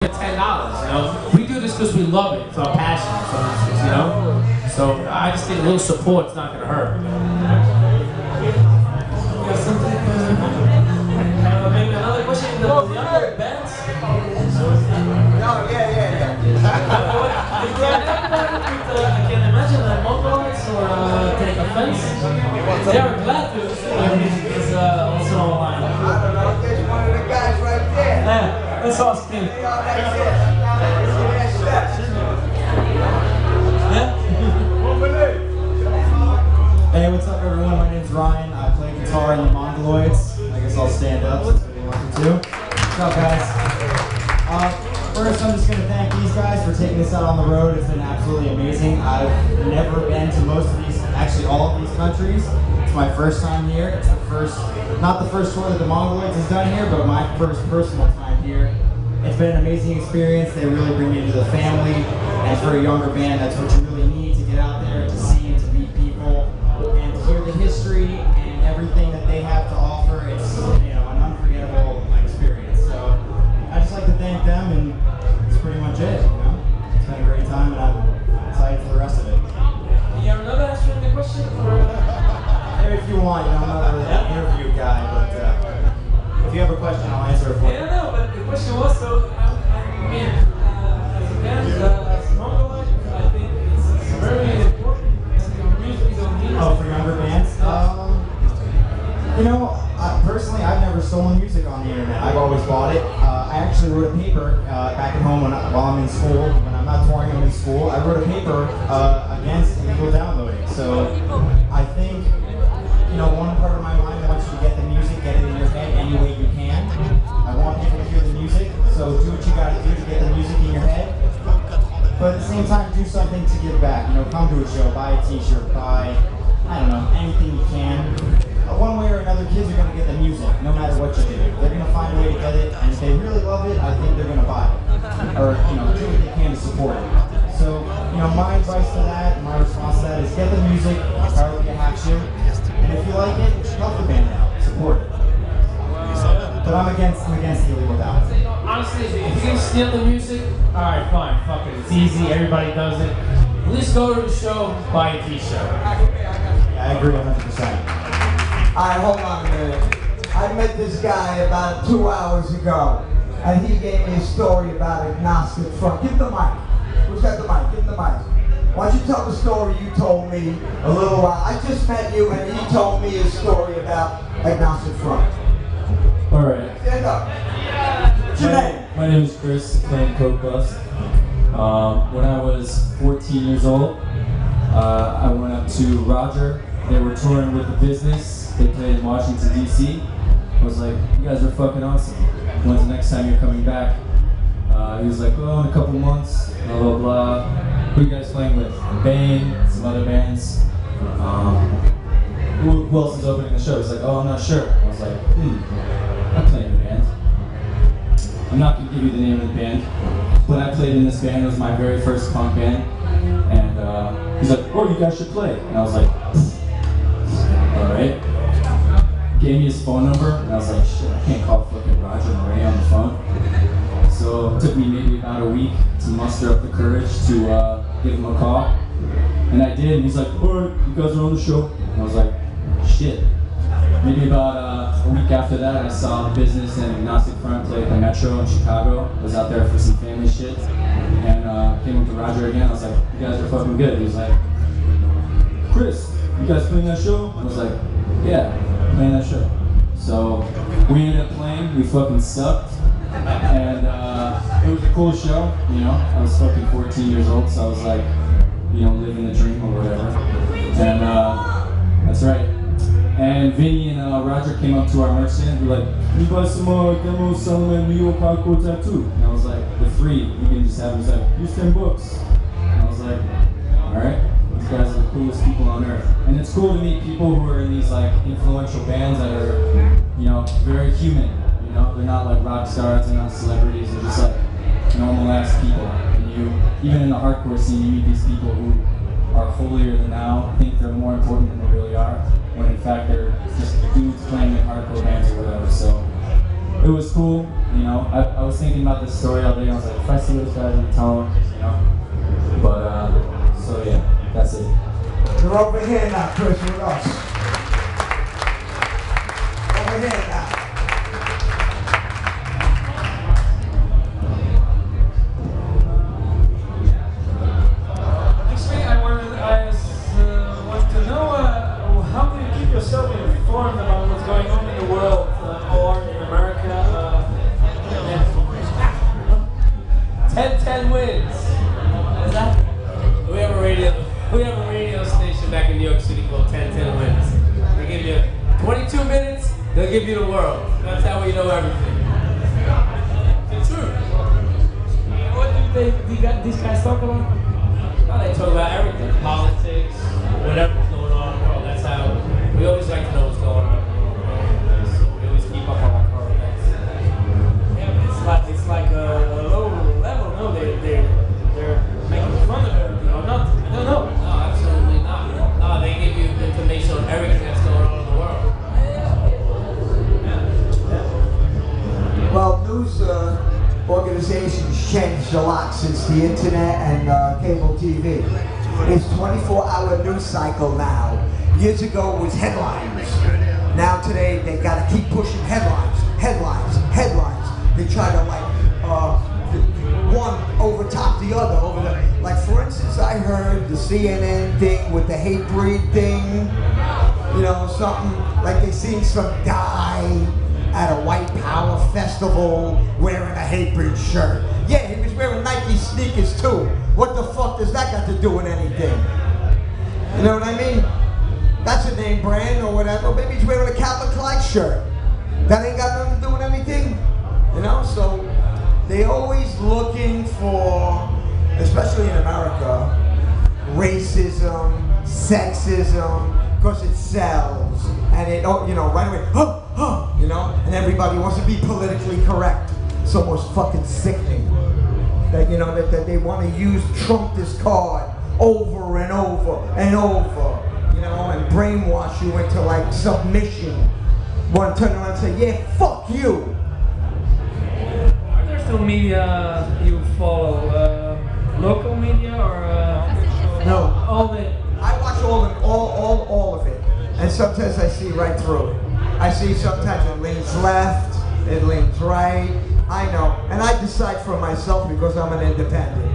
$10, you know? We do this because we love it. It's our passion, you know? So I just think a little support's not going to hurt. Maybe another question. The younger bands? Yeah. I can imagine that Mongols or take offense. They are glad to see their music is also online. I don't know, there's one of the guys right there. Yeah, let's ask him. Hey, what's up everyone? My name's Ryan. I play guitar in the Mongoloids. I guess I'll stand up since we want me to. What's up guys? First I'm just going to thank these guys for taking us out on the road. It's been absolutely amazing. I've never been to most of these, actually all of these countries. It's my first time here. It's the first, not the first tour that the Mongoloids has done here, but my first personal time here. It's been an amazing experience. They really bring you into the family, and for a younger band, that's what you really need to get out there, to see and to meet people, and to hear the history and everything that they have to offer. It's, you know, an unforgettable experience. So I just like to thank them, and that's pretty much it. You know, it's been a great time, and I'm excited for the rest of it. You have another answering the question? If you want, you know, I'm not really an interview guy, but if you have a question, I'll answer it for you. I don't know, but the question was, so, I mean, as a band, as Mongoloid, I think it's very important that your music is on the Oh, for younger bands? You know, personally, I've never stolen music on the internet. I've always bought it. I actually wrote a paper back at home while I'm in school. When I'm not touring, I'm in school. I wrote a paper against illegal downloading. So I think, you know, one part of my mind wants you to get the music, get it in your head any way you can. I want people to hear the music, so do what you gotta do to get the music in your head. But at the same time, do something to give back. You know, come to a show, buy a t-shirt, buy, I don't know, anything you can. One way or another, kids are gonna get the music, no matter what you do. They're gonna find a way to get it, and if they really love it, I think they're gonna buy it. Or, you know, do what they can to support it. So, you know, my advice to that, my response to that is get the music, however you have to. And if you like it, help the band out, support it. But I'm against the illegal download. Honestly, if you can steal the music, alright, fine, fuck it. It's easy, everybody does it. At least go to the show, buy a t-shirt. Yeah, I agree 100%. Alright, hold on a minute. I met this guy about 2 hours ago, and he gave me a story about Agnostic Front. Give the mic. Who's got the mic? Give the mic. Why don't you tell the story you told me a little while? I just met you, and he told me a story about Agnostic Front. Alright. Stand up. What's your name? My name is Chris, playing Coke Bust. When I was 14 years old, I went up to Roger. They were touring with The Business. They played in Washington, D.C. I was like, you guys are fucking awesome. When's the next time you're coming back? He was like, oh, in a couple months, blah, blah, blah. Who are you guys playing with? Bane, some other bands. Who else is opening the show? He's like, oh, I'm not sure. I was like, I'm playing in a band. I'm not going to give you the name of the band. When I played in this band, it was my very first punk band. And he's like, oh, you guys should play. And I was like, alright. Gave me his phone number, and I was like, shit, I can't call fucking Roger and Ray on the phone. So it took me maybe about a week to muster up the courage to give him a call. And I did, and he's like, alright, you guys are on the show. And I was like, shit. Maybe about a week after that, I saw The Business and Agnostic Front play at the Metro in Chicago. I was out there for some family shit. And came up to Roger again. I was like, you guys are fucking good. He was like, Chris, you guys playing that show? I was like, yeah, playing that show. So we ended up playing. We fucking sucked. And it was a cool show, you know. I was fucking 14 years old, so I was like, you know, living the dream or whatever. And that's right. And Vinny and Roger came up to our merch stand and were like, can you buy some demos selling my New York hardcore tattoo? And I was like, they're free. You can just have them. He's like, here's $10. And I was like, alright. These guys are the coolest people on earth. And it's cool to meet people who are in these like influential bands that are, you know, very human. You know, they're not like rock stars, they're not celebrities, they're just like normal ass people. And you, even in the hardcore scene, you meet these people who are holier than thou, think they're more important than they really are, when in fact they're just dudes playing in hardcore bands or whatever. So it was cool. You know, I was thinking about this story all day. And I was like, if I see those guys, I'm telling them, you know. But so yeah, that's it. You're over here now, Chris, with us. Over here now. Actually, I want to know how do you keep yourself informed about what's going on in the world or in America? 10 wins. What is that? We have a radio station back in New York City called 10 wins. They give you 22 minutes, they'll give you the world. That's how we know everything. It's true. What do these guys talk about? Oh, they talk about everything. Politics, whatever's going on in the world. That's how we always like to know what's going on in the world. So we always keep up on our current events. Yeah, it's like a low level. No, they're making fun of everything or not. I don't know. No, absolutely not. No, they give you information on everything that's going on in the world. Well, news organizations changed a lot since the internet and cable TV. It's 24-hour news cycle now. Years ago it was headlines. Now today they gotta keep pushing headlines. They try to like one overtop the other. Like for instance, I heard the CNN thing with the hate breed thing. You know, something like they seen some guy at a white power festival wearing a hate breed shirt. Yeah, he was wearing Nike sneakers too. What the fuck does that got to do with anything? You know what I mean? That's a name brand or whatever. Maybe he's wearing a Calvin Klein shirt. That ain't got nothing to do with anything. You know, so they always looking for, especially in America, racism, sexism, because it sells. And it, you know, right away, you know, and everybody wants to be politically correct. It's almost fucking sickening that, you know, that they want to use Trump this card over and over and over, you know, and brainwash you into like submission. Want to turn around and say, yeah, fuck you. Are there still media you follow? Local media or No. all the? I watch all of it, and sometimes I see right through it. I see sometimes it leans left, it leans right. I know, and I decide for myself because I'm an independent.